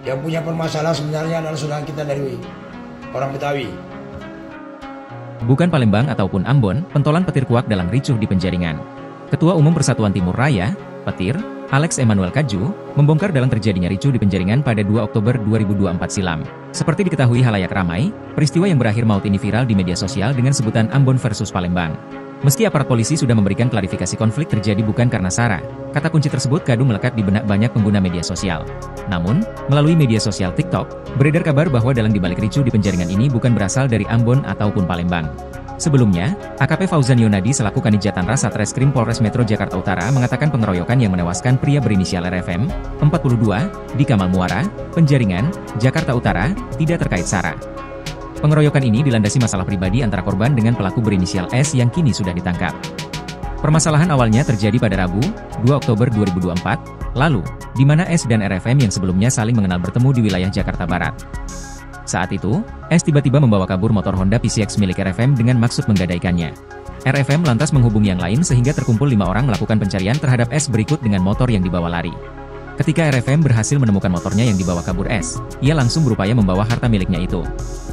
Yang punya permasalahan sebenarnya adalah saudara kita dari orang Betawi. Bukan Palembang ataupun Ambon, pentolan petir kuak dalam ricuh di Penjaringan. Ketua Umum Persatuan Timur Raya, Petir, Alex Emmanuel Kaju, membongkar dalam terjadinya ricuh di Penjaringan pada 2 Oktober 2024 silam. Seperti diketahui halayak ramai, peristiwa yang berakhir maut ini viral di media sosial dengan sebutan Ambon versus Palembang. Meski aparat polisi sudah memberikan klarifikasi konflik terjadi bukan karena SARA, kata kunci tersebut kadung melekat di benak banyak pengguna media sosial. Namun, melalui media sosial TikTok, beredar kabar bahwa dalang dibalik ricuh di Penjaringan ini bukan berasal dari Ambon ataupun Palembang. Sebelumnya, AKP Fauzan Yonadi selaku Kanijatan Ras Satreskrim Polres Metro Jakarta Utara mengatakan pengeroyokan yang menewaskan pria berinisial RFM, 42, di Kamal Muara, Penjaringan, Jakarta Utara, tidak terkait SARA. Pengeroyokan ini dilandasi masalah pribadi antara korban dengan pelaku berinisial S yang kini sudah ditangkap. Permasalahan awalnya terjadi pada Rabu, 2 Oktober 2024, lalu, di mana S dan RFM yang sebelumnya saling mengenal bertemu di wilayah Jakarta Barat. Saat itu, S tiba-tiba membawa kabur motor Honda PCX milik RFM dengan maksud menggadaikannya. RFM lantas menghubungi yang lain sehingga terkumpul 5 orang melakukan pencarian terhadap S berikut dengan motor yang dibawa lari. Ketika RFM berhasil menemukan motornya yang dibawa kabur S, ia langsung berupaya membawa harta miliknya itu.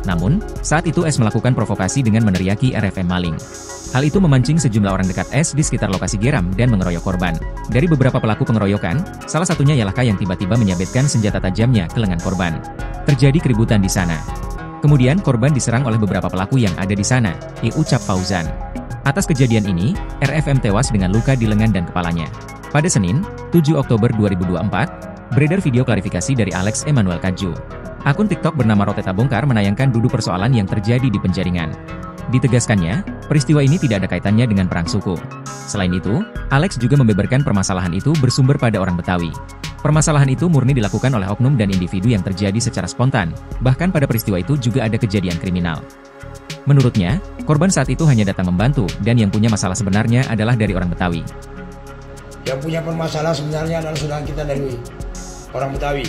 Namun, saat itu S melakukan provokasi dengan meneriaki RFM maling. Hal itu memancing sejumlah orang dekat S di sekitar lokasi geram dan mengeroyok korban. Dari beberapa pelaku pengeroyokan, salah satunya ialah K yang tiba-tiba menyabetkan senjata tajamnya ke lengan korban. Terjadi keributan di sana. Kemudian korban diserang oleh beberapa pelaku yang ada di sana, ucap Fauzan. Atas kejadian ini, RFM tewas dengan luka di lengan dan kepalanya. Pada Senin, 7 Oktober 2024, beredar video klarifikasi dari Alex Emmanuel Kaju. Akun TikTok bernama Roteta Bongkar menayangkan duduk persoalan yang terjadi di Penjaringan. Ditegaskannya, peristiwa ini tidak ada kaitannya dengan perang suku. Selain itu, Alex juga membeberkan permasalahan itu bersumber pada orang Betawi. Permasalahan itu murni dilakukan oleh oknum dan individu yang terjadi secara spontan, bahkan pada peristiwa itu juga ada kejadian kriminal. Menurutnya, korban saat itu hanya datang membantu, dan yang punya masalah sebenarnya adalah dari orang Betawi. Yang punya permasalahan sebenarnya adalah saudara kita dari orang Betawi.